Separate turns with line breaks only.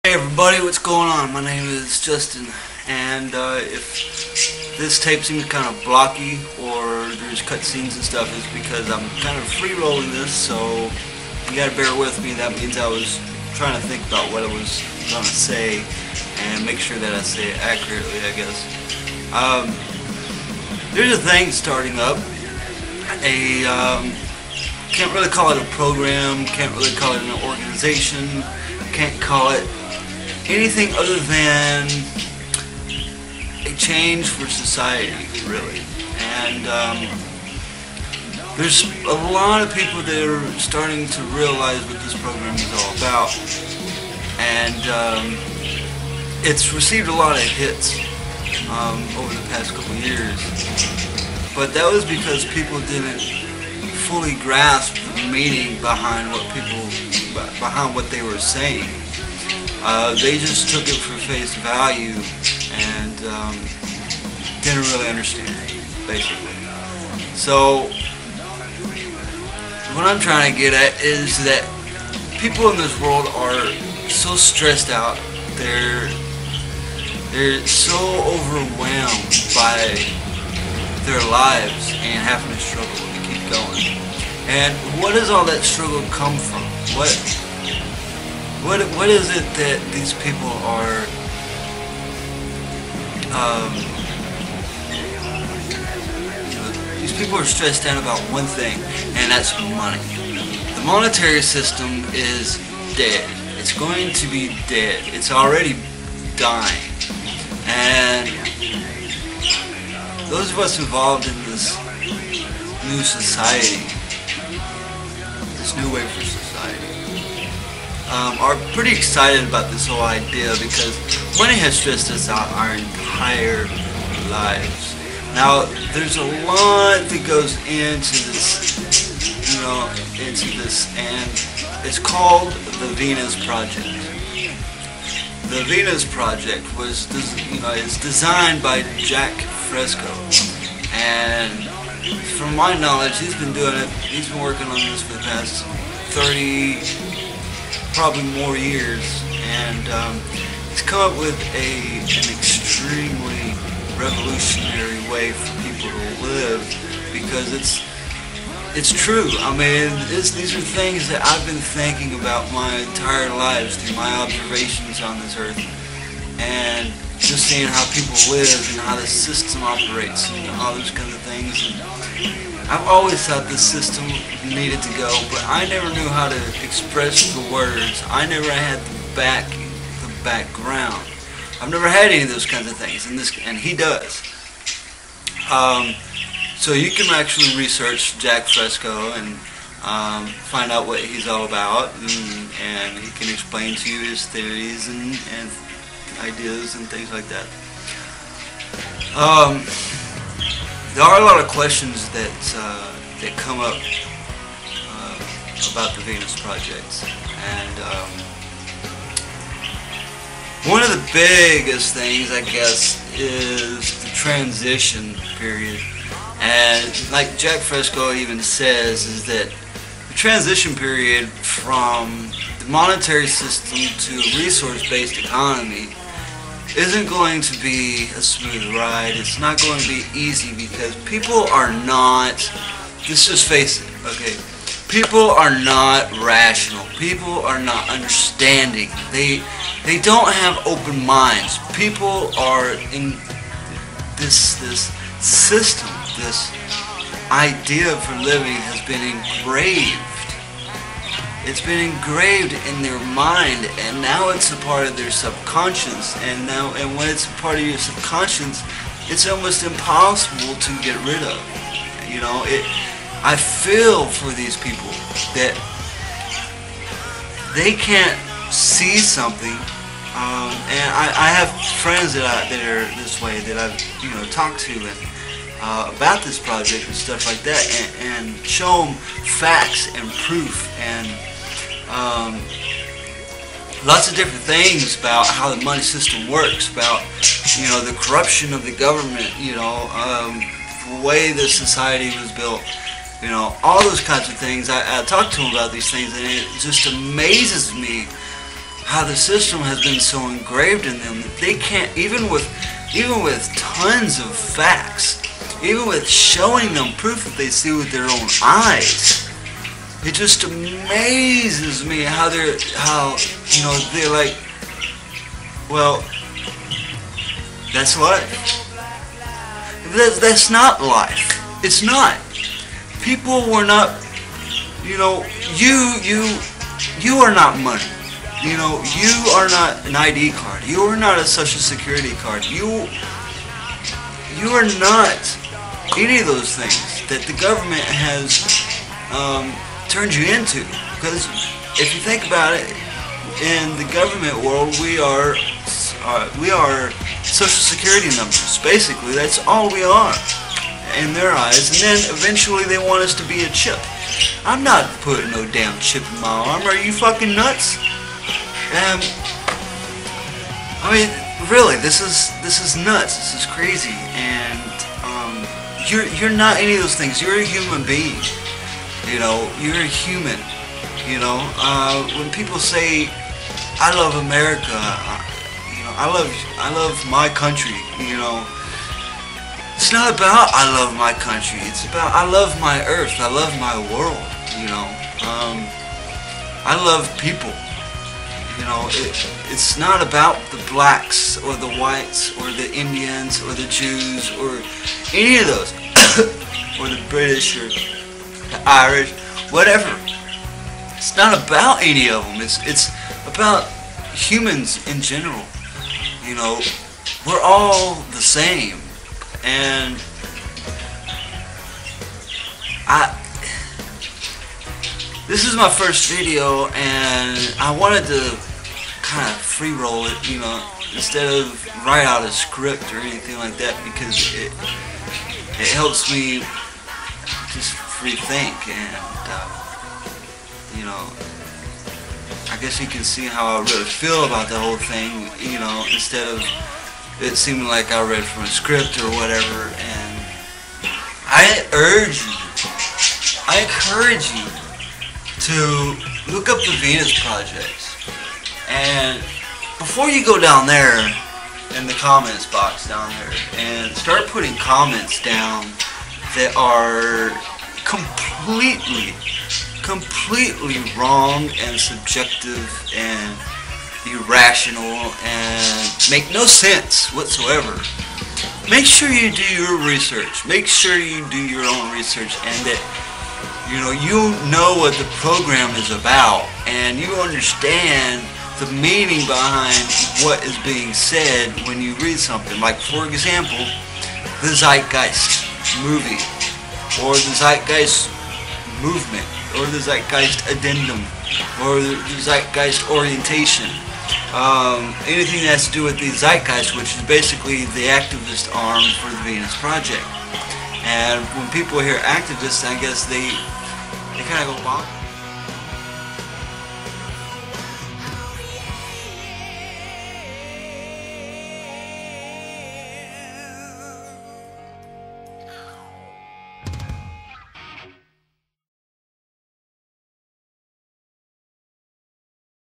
Hey everybody, what's going on? My name is Justin, and if this tape seems kind of blocky or there's cutscenes and stuff, it's because I'm kind of free-rolling this, so you gotta bear with me. That means I was trying to think about what I was gonna say and make sure that I say it accurately, I guess. There's a thing starting up, can't really call it a program, can't really call it an organization, can't call it anything other than a change for society, really. And there's a lot of people that are starting to realize what this program is all about, and it's received a lot of hits over the past couple of years, but that was because people didn't fully grasp the meaning behind what they were saying. They just took it for face value and didn't really understand it, basically. So what I'm trying to get at is that people in this world are so stressed out. They're so overwhelmed by their lives and having to struggle to keep going. And what does all that struggle come from? What is it that these people are these people are stressed out about one thing, and that's money. The monetary system is dead. It's going to be dead. It's already dying. And those of us involved in this new society, this new way for society, are pretty excited about this whole idea because money has stressed us out our entire lives. Now, there's a lot that goes into this, and it's called the Venus Project. The Venus Project was, it's designed by Jack Fresco, and from my knowledge, he's been doing it. He's been working on this for the past 30. Probably more years, and he's come up with an extremely revolutionary way for people to live, because it's true. I mean, these are things that I've been thinking about my entire lives through my observations on this earth, and just seeing how people live and how the system operates and all those kinds of things. And I've always thought this system needed to go, but I never knew how to express the words. I never had the background. I've never had any of those kinds of things, and he does. So you can actually research Jack Fresco and find out what he's all about, and he can explain to you his theories and ideas and things like that. There are a lot of questions that come up about the Venus Project, and one of the biggest things, I guess, is the transition period. And like Jack Fresco even says, is that the transition period from the monetary system to a resource-based economy isn't going to be a smooth ride. It's not going to be easy because people are not, let's just face it, okay, people are not rational. People are not understanding. They don't have open minds. People are in this system, this idea for living has been engraved. It's been engraved in their mind, and now it's a part of their subconscious. And when it's a part of your subconscious, it's almost impossible to get rid of. You know, I feel for these people that they can't see something. And I have friends that are this way that I've talked to and about this project and stuff like that, and show them facts and proof and lots of different things about how the money system works, about the corruption of the government, the way the society was built, all those kinds of things. I talk to them about these things, and it just amazes me how the system has been so engraved in them that they can't, even with tons of facts, even with showing them proof that they see with their own eyes, it just amazes me how they're like, well, that's life. That's not life. It's not. People were not, you are not money. You are not an ID card. You are not a social security card. You are not any of those things that the government has turned you into. Because if you think about it, in the government world, we are social security numbers. Basically, that's all we are in their eyes. And then eventually they want us to be a chip. I'm not putting no damn chip in my arm. Are you fucking nuts? I mean, really, this is nuts. This is crazy. And you're not any of those things. You're a human being. You're a human. When people say, "I love America," I love my country. It's not about I love my country. It's about I love my earth. I love my world. I love people. It's not about the blacks or the whites or the Indians or the Jews or any of those, or the British or the Irish, whatever. It's not about any of them. It's about humans in general. We're all the same, and this is my first video, and I wanted to kind of free roll it, instead of write out a script or anything like that, because it helps me just free think, and I guess you can see how I really feel about the whole thing, instead of it seeming like I read from a script or whatever. And I encourage you to look up the Venus Project. And before you go down there in the comments box down there and start putting comments down that are completely wrong and subjective and irrational and make no sense whatsoever, make sure you do your research. Make sure you do your own research, and that you know what the program is about, and you understand the meaning behind what is being said when you read something. Like, for example, the Zeitgeist movie, or the Zeitgeist movement, or the Zeitgeist addendum, or the Zeitgeist orientation. Anything that has to do with the Zeitgeist, which is basically the activist arm for the Venus Project. And when people hear activists, I guess they kind of go bonk.